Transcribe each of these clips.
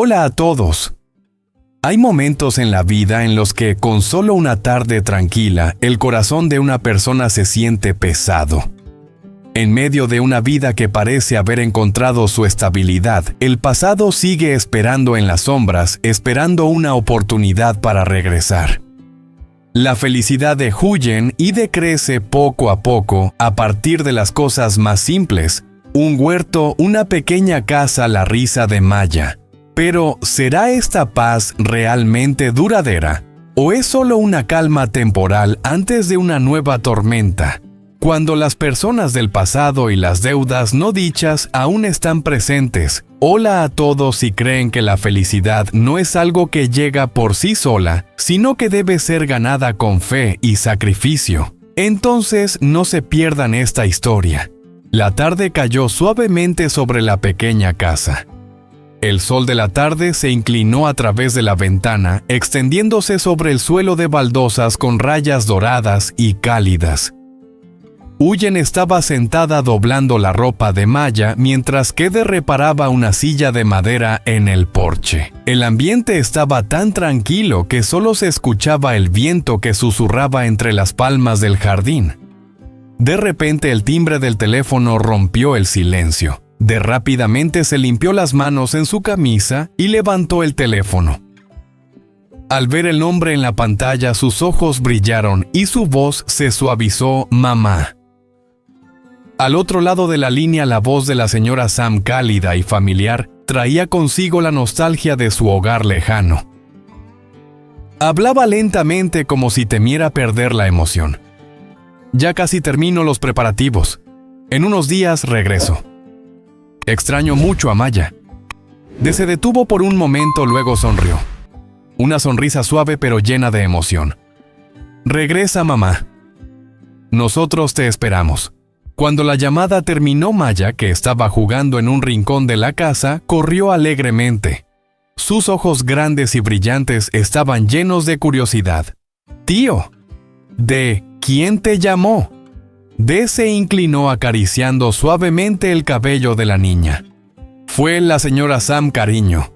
Hola a todos. Hay momentos en la vida en los que con solo una tarde tranquila, el corazón de una persona se siente pesado. En medio de una vida que parece haber encontrado su estabilidad, el pasado sigue esperando en las sombras, esperando una oportunidad para regresar. La felicidad dehuyen y decrece poco a poco a partir de las cosas más simples: un huerto, una pequeña casa, la risa de Maya. Pero, ¿será esta paz realmente duradera? ¿O es solo una calma temporal antes de una nueva tormenta? Cuando las personas del pasado y las deudas no dichas aún están presentes, hola a todos si creen que la felicidad no es algo que llega por sí sola, sino que debe ser ganada con fe y sacrificio. Entonces no se pierdan esta historia. La tarde cayó suavemente sobre la pequeña casa. El sol de la tarde se inclinó a través de la ventana, extendiéndose sobre el suelo de baldosas con rayas doradas y cálidas. Huyen estaba sentada doblando la ropa de Maya mientras Kede reparaba una silla de madera en el porche. El ambiente estaba tan tranquilo que solo se escuchaba el viento que susurraba entre las palmas del jardín. De repente el timbre del teléfono rompió el silencio. Rápidamente se limpió las manos en su camisa y levantó el teléfono. Al ver el nombre en la pantalla, sus ojos brillaron y su voz se suavizó: mamá. Al otro lado de la línea, la voz de la señora Sam, cálida y familiar, traía consigo la nostalgia de su hogar lejano. Hablaba lentamente como si temiera perder la emoción. Ya casi termino los preparativos. En unos días regreso. Extraño mucho a Maya. Se detuvo por un momento, luego sonrió. Una sonrisa suave pero llena de emoción. Regresa, mamá. Nosotros te esperamos. Cuando la llamada terminó, Maya, que estaba jugando en un rincón de la casa, corrió alegremente. Sus ojos grandes y brillantes estaban llenos de curiosidad. «Tío, ¿de quién te llamó?» Se inclinó acariciando suavemente el cabello de la niña. «Fue la señora Sam, cariño.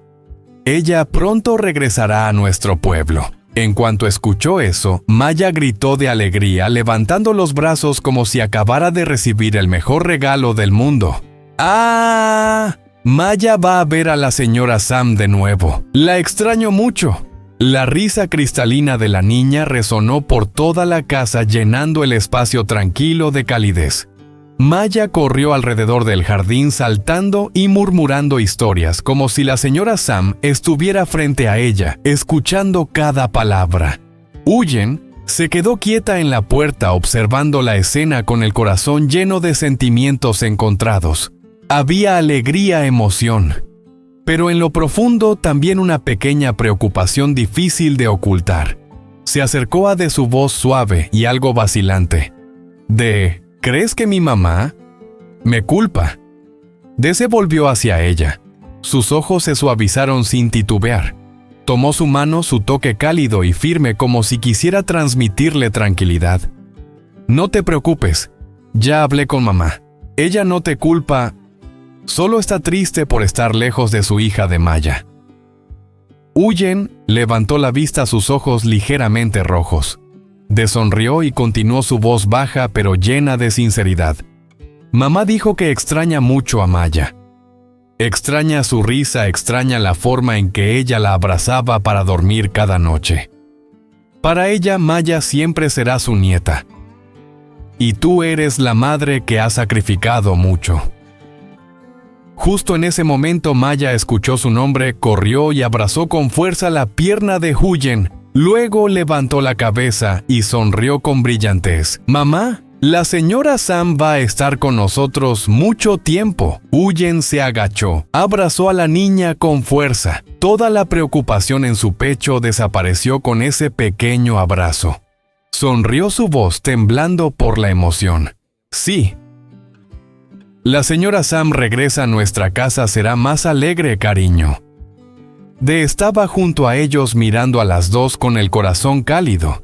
Ella pronto regresará a nuestro pueblo». En cuanto escuchó eso, Maya gritó de alegría, levantando los brazos como si acabara de recibir el mejor regalo del mundo. ¡Ah! Maya va a ver a la señora Sam de nuevo. La extraño mucho. La risa cristalina de la niña resonó por toda la casa, llenando el espacio tranquilo de calidez. Maya corrió alrededor del jardín saltando y murmurando historias, como si la señora Sam estuviera frente a ella, escuchando cada palabra. Huyen se quedó quieta en la puerta observando la escena con el corazón lleno de sentimientos encontrados. Había alegría, emoción, pero en lo profundo también una pequeña preocupación difícil de ocultar. Se acercó a su voz suave y algo vacilante. ¿Crees que mi mamá me culpa? Se volvió hacia ella. Sus ojos se suavizaron sin titubear. Tomó su mano, su toque cálido y firme como si quisiera transmitirle tranquilidad. No te preocupes, ya hablé con mamá. Ella no te culpa, solo está triste por estar lejos de su hija de Maya. Huyen levantó la vista a sus ojos ligeramente rojos. Sonrió y continuó su voz baja pero llena de sinceridad. Mamá dijo que extraña mucho a Maya. Extraña su risa, extraña la forma en que ella la abrazaba para dormir cada noche. Para ella, Maya siempre será su nieta. Y tú eres la madre que ha sacrificado mucho. Justo en ese momento, Maya escuchó su nombre, corrió y abrazó con fuerza la pierna de Huyen. Luego levantó la cabeza y sonrió con brillantez. «Mamá, la señora Sam va a estar con nosotros mucho tiempo». Huyen se agachó, abrazó a la niña con fuerza. Toda la preocupación en su pecho desapareció con ese pequeño abrazo. Sonrió su voz temblando por la emoción. «Sí. La señora Sam regresa a nuestra casa, será más alegre, cariño». Estaba junto a ellos mirando a las dos con el corazón cálido.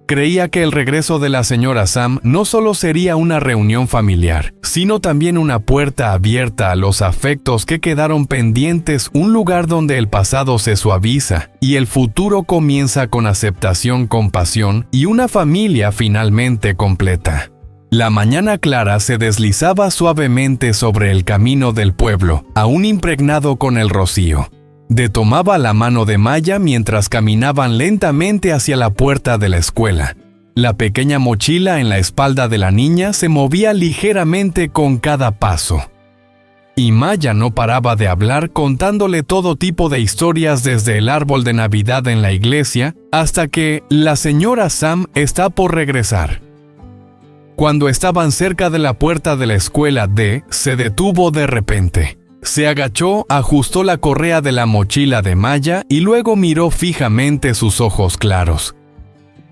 Creía que el regreso de la señora Sam no solo sería una reunión familiar, sino también una puerta abierta a los afectos que quedaron pendientes, un lugar donde el pasado se suaviza y el futuro comienza con aceptación, compasión y una familia finalmente completa. La mañana clara se deslizaba suavemente sobre el camino del pueblo, aún impregnado con el rocío. Tomaba la mano de Maya mientras caminaban lentamente hacia la puerta de la escuela. La pequeña mochila en la espalda de la niña se movía ligeramente con cada paso. Y Maya no paraba de hablar, contándole todo tipo de historias desde el árbol de Navidad en la iglesia hasta que la señora Sam está por regresar. Cuando estaban cerca de la puerta de la escuela, se detuvo de repente. Se agachó, ajustó la correa de la mochila de Maya y luego miró fijamente sus ojos claros.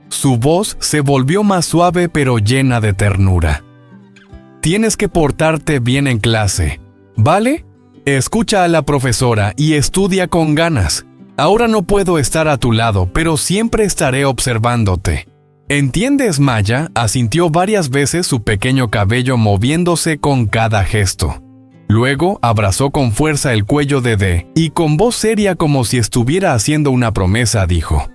Su voz se volvió más suave pero llena de ternura. Tienes que portarte bien en clase, ¿vale? Escucha a la profesora y estudia con ganas. Ahora no puedo estar a tu lado, pero siempre estaré observándote. ¿Entiendes, Maya? Asintió varias veces, su pequeño cabello moviéndose con cada gesto. Luego abrazó con fuerza el cuello de y con voz seria como si estuviera haciendo una promesa dijo: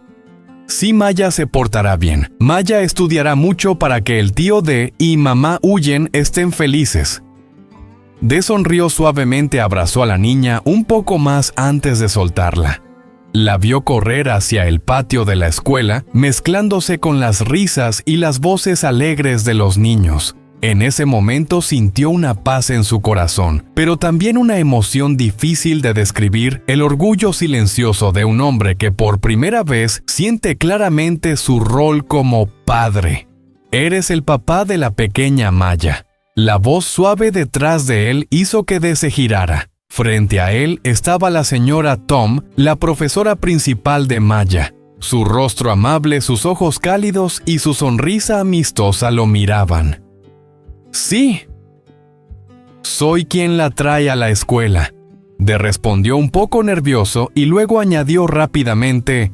Sí, Maya se portará bien. Maya estudiará mucho para que el tío y mamá Huyen estén felices. Sonrió suavemente, abrazó a la niña un poco más antes de soltarla. La vio correr hacia el patio de la escuela, mezclándose con las risas y las voces alegres de los niños. En ese momento sintió una paz en su corazón, pero también una emoción difícil de describir, el orgullo silencioso de un hombre que por primera vez siente claramente su rol como padre. Eres el papá de la pequeña Maya. La voz suave detrás de él hizo que se girara. Frente a él estaba la señora Tom, la profesora principal de Maya. Su rostro amable, sus ojos cálidos y su sonrisa amistosa lo miraban. Sí, soy quien la trae a la escuela, respondió un poco nervioso y luego añadió rápidamente: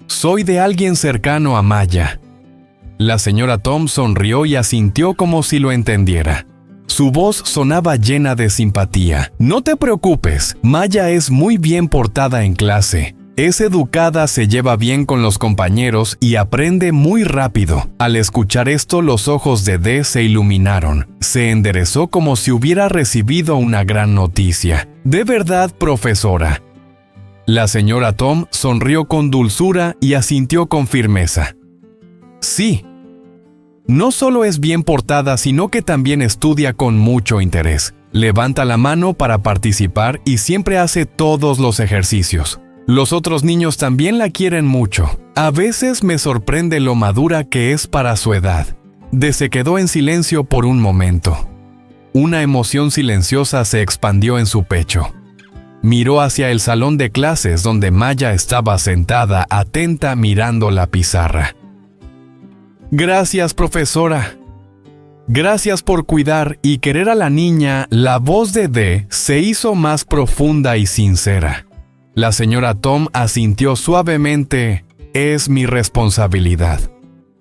soy de alguien cercano a Maya. La señora Tom sonrió y asintió como si lo entendiera. Su voz sonaba llena de simpatía. No te preocupes, Maya es muy bien portada en clase. Es educada, se lleva bien con los compañeros y aprende muy rápido. Al escuchar esto, los ojos de se iluminaron. Se enderezó como si hubiera recibido una gran noticia. ¿De verdad, profesora? La señora Tom sonrió con dulzura y asintió con firmeza. Sí. No solo es bien portada, sino que también estudia con mucho interés. Levanta la mano para participar y siempre hace todos los ejercicios. Los otros niños también la quieren mucho. A veces me sorprende lo madura que es para su edad. Se quedó en silencio por un momento. Una emoción silenciosa se expandió en su pecho. Miró hacia el salón de clases donde Maya estaba sentada, atenta, mirando la pizarra. Gracias, profesora. Gracias por cuidar y querer a la niña. La voz de se hizo más profunda y sincera. La señora Tom asintió suavemente. Es mi responsabilidad.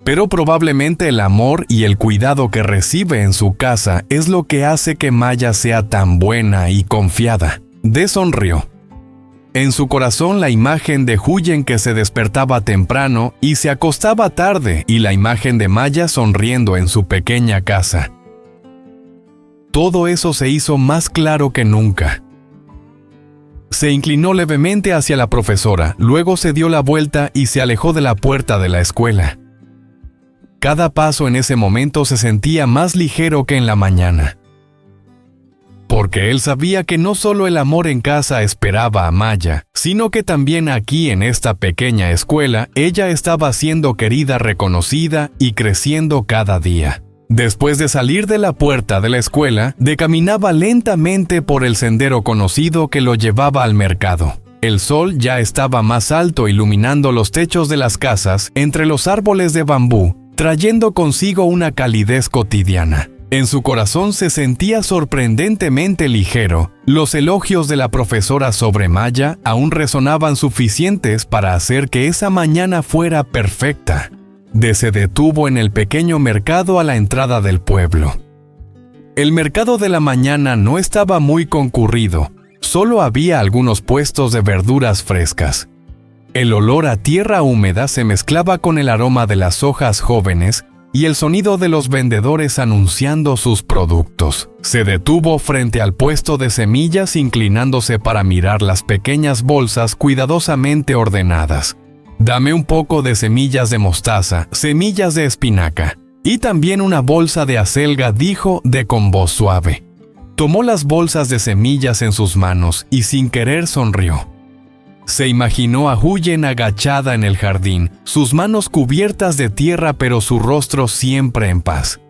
Pero probablemente el amor y el cuidado que recibe en su casa es lo que hace que Maya sea tan buena y confiada. Sonrió. En su corazón la imagen de Huyen que se despertaba temprano y se acostaba tarde y la imagen de Maya sonriendo en su pequeña casa. Todo eso se hizo más claro que nunca. Se inclinó levemente hacia la profesora, luego se dio la vuelta y se alejó de la puerta de la escuela. Cada paso en ese momento se sentía más ligero que en la mañana. Porque él sabía que no solo el amor en casa esperaba a Maya, sino que también aquí en esta pequeña escuela, ella estaba siendo querida, reconocida y creciendo cada día. Después de salir de la puerta de la escuela, caminaba lentamente por el sendero conocido que lo llevaba al mercado. El sol ya estaba más alto iluminando los techos de las casas entre los árboles de bambú, trayendo consigo una calidez cotidiana. En su corazón se sentía sorprendentemente ligero. Los elogios de la profesora sobre Maya aún resonaban suficientes para hacer que esa mañana fuera perfecta. Se detuvo en el pequeño mercado a la entrada del pueblo. El mercado de la mañana no estaba muy concurrido, solo había algunos puestos de verduras frescas. El olor a tierra húmeda se mezclaba con el aroma de las hojas jóvenes y el sonido de los vendedores anunciando sus productos. Se detuvo frente al puesto de semillas inclinándose para mirar las pequeñas bolsas cuidadosamente ordenadas. «Dame un poco de semillas de mostaza, semillas de espinaca, y también una bolsa de acelga», dijo con voz suave. Tomó las bolsas de semillas en sus manos y sin querer sonrió. Se imaginó a Huyen agachada en el jardín, sus manos cubiertas de tierra pero su rostro siempre en paz.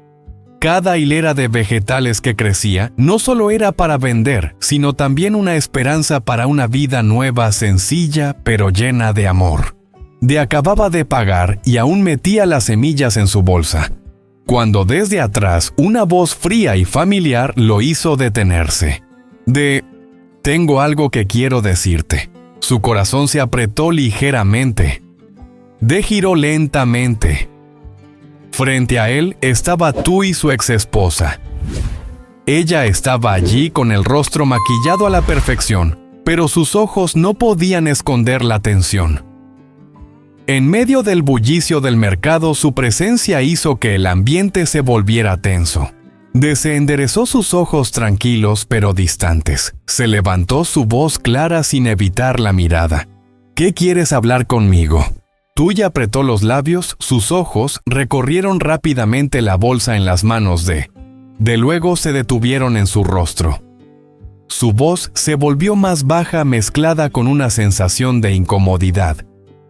Cada hilera de vegetales que crecía no solo era para vender, sino también una esperanza para una vida nueva, sencilla pero llena de amor. Acababa de pagar y aún metía las semillas en su bolsa, cuando desde atrás una voz fría y familiar lo hizo detenerse. «Tengo algo que quiero decirte». Su corazón se apretó ligeramente. Giró lentamente. Frente a él estaba Tui, su exesposa. Ella estaba allí con el rostro maquillado a la perfección, pero sus ojos no podían esconder la tensión. En medio del bullicio del mercado, su presencia hizo que el ambiente se volviera tenso. Se enderezó sus ojos tranquilos pero distantes. Se levantó su voz clara sin evitar la mirada. «¿Qué quieres hablar conmigo?» Tui apretó los labios, sus ojos recorrieron rápidamente la bolsa en las manos luego se detuvieron en su rostro. Su voz se volvió más baja mezclada con una sensación de incomodidad.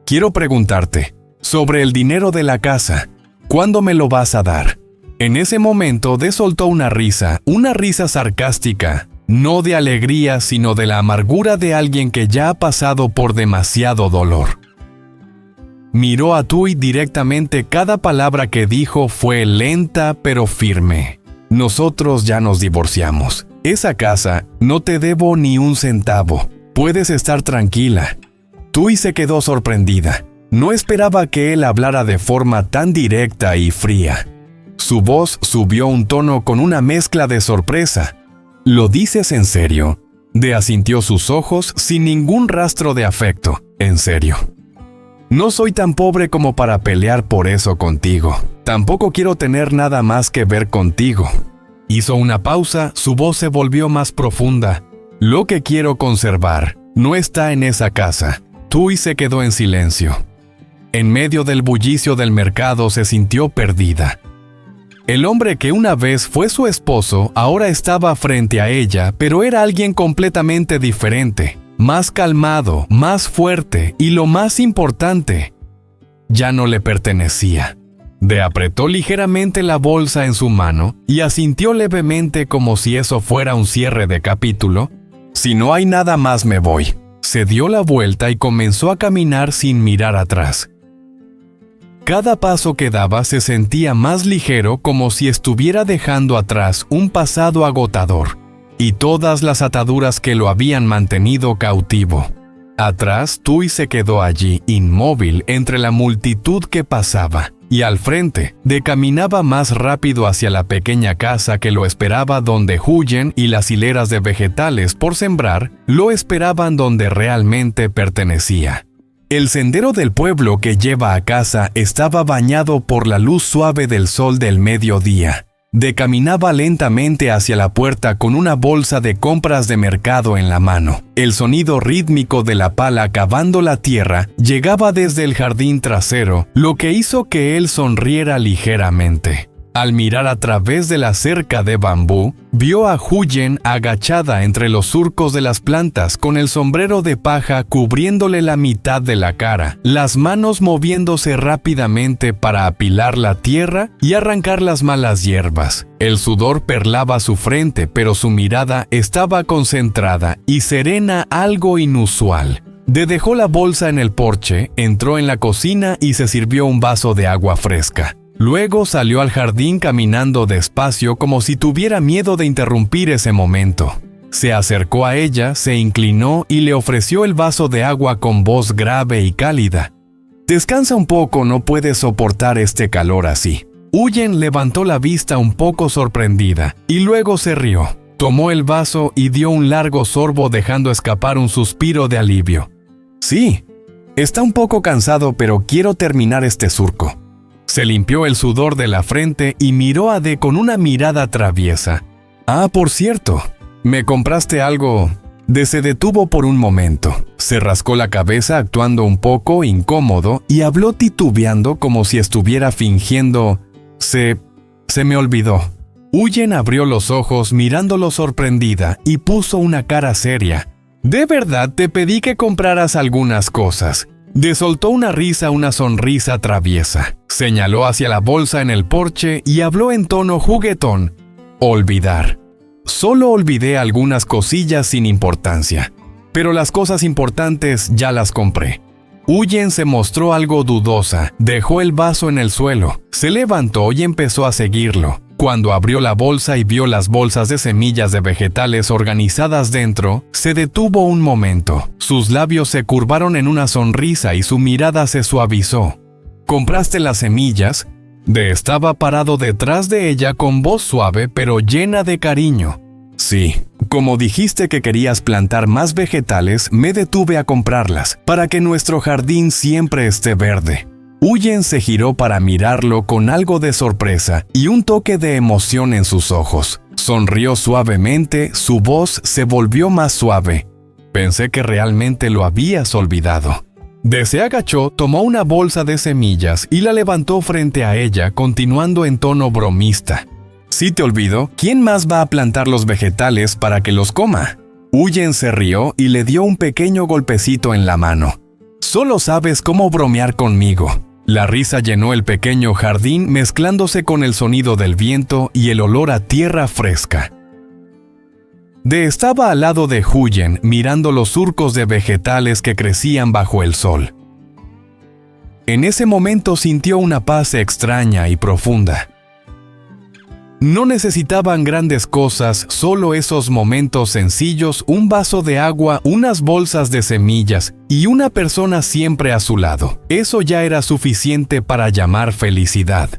«Quiero preguntarte sobre el dinero de la casa. ¿Cuándo me lo vas a dar?» En ese momento soltó una risa sarcástica, no de alegría sino de la amargura de alguien que ya ha pasado por demasiado dolor. Miró a Tui directamente, cada palabra que dijo fue lenta pero firme. «Nosotros ya nos divorciamos. Esa casa, no te debo ni un centavo. Puedes estar tranquila». Tui se quedó sorprendida. No esperaba que él hablara de forma tan directa y fría. Su voz subió un tono con una mezcla de sorpresa. «¿Lo dices en serio?» Asintió sus ojos sin ningún rastro de afecto. «En serio. No soy tan pobre como para pelear por eso contigo. Tampoco quiero tener nada más que ver contigo». Hizo una pausa, su voz se volvió más profunda. «Lo que quiero conservar no está en esa casa». Tui se quedó en silencio. En medio del bullicio del mercado se sintió perdida. El hombre que una vez fue su esposo ahora estaba frente a ella, pero era alguien completamente diferente, más calmado, más fuerte y lo más importante, ya no le pertenecía. Apretó ligeramente la bolsa en su mano y asintió levemente como si eso fuera un cierre de capítulo. «Si no hay nada más me voy». Se dio la vuelta y comenzó a caminar sin mirar atrás. Cada paso que daba se sentía más ligero, como si estuviera dejando atrás un pasado agotador y todas las ataduras que lo habían mantenido cautivo. Atrás, Tui se quedó allí, inmóvil entre la multitud que pasaba, y al frente, caminaba más rápido hacia la pequeña casa que lo esperaba, donde Huyen y las hileras de vegetales por sembrar lo esperaban donde realmente pertenecía. El sendero del pueblo que lleva a casa estaba bañado por la luz suave del sol del mediodía. Caminaba lentamente hacia la puerta con una bolsa de compras de mercado en la mano. El sonido rítmico de la pala cavando la tierra llegaba desde el jardín trasero, lo que hizo que él sonriera ligeramente. Al mirar a través de la cerca de bambú, vio a Huyen agachada entre los surcos de las plantas con el sombrero de paja cubriéndole la mitad de la cara, las manos moviéndose rápidamente para apilar la tierra y arrancar las malas hierbas. El sudor perlaba su frente, pero su mirada estaba concentrada y serena, algo inusual. Dejó la bolsa en el porche, entró en la cocina y se sirvió un vaso de agua fresca. Luego salió al jardín caminando despacio como si tuviera miedo de interrumpir ese momento. Se acercó a ella, se inclinó y le ofreció el vaso de agua con voz grave y cálida. Descansa un poco, no puedes soportar este calor así. Huyen levantó la vista un poco sorprendida y luego se rió. Tomó el vaso y dio un largo sorbo dejando escapar un suspiro de alivio. Sí, está un poco cansado, pero quiero terminar este surco. Se limpió el sudor de la frente y miró a D con una mirada traviesa. Ah, por cierto, ¿me compraste algo? D se detuvo por un momento. Se rascó la cabeza actuando un poco incómodo y habló titubeando como si estuviera fingiendo. Se me olvidó. Huyen abrió los ojos mirándolo sorprendida y puso una cara seria. De verdad te pedí que compraras algunas cosas. D soltó una sonrisa traviesa. Señaló hacia la bolsa en el porche y habló en tono juguetón. Olvidar. Solo olvidé algunas cosillas sin importancia, pero las cosas importantes ya las compré. Huyen se mostró algo dudosa, dejó el vaso en el suelo, se levantó y empezó a seguirlo. Cuando abrió la bolsa y vio las bolsas de semillas de vegetales organizadas dentro, se detuvo un momento. Sus labios se curvaron en una sonrisa y su mirada se suavizó. ¿Compraste las semillas? D estaba parado detrás de ella con voz suave pero llena de cariño. Sí, como dijiste que querías plantar más vegetales, me detuve a comprarlas, para que nuestro jardín siempre esté verde. Huyen se giró para mirarlo con algo de sorpresa y un toque de emoción en sus ojos. Sonrió suavemente, su voz se volvió más suave. Pensé que realmente lo habías olvidado. D se agachó, tomó una bolsa de semillas y la levantó frente a ella, continuando en tono bromista. Si te olvido, ¿quién más va a plantar los vegetales para que los coma? Huyen se rió y le dio un pequeño golpecito en la mano. Solo sabes cómo bromear conmigo. La risa llenó el pequeño jardín mezclándose con el sonido del viento y el olor a tierra fresca. D estaba al lado de Huyen mirando los surcos de vegetales que crecían bajo el sol. En ese momento sintió una paz extraña y profunda. No necesitaban grandes cosas, solo esos momentos sencillos, un vaso de agua, unas bolsas de semillas y una persona siempre a su lado. Eso ya era suficiente para llamar felicidad.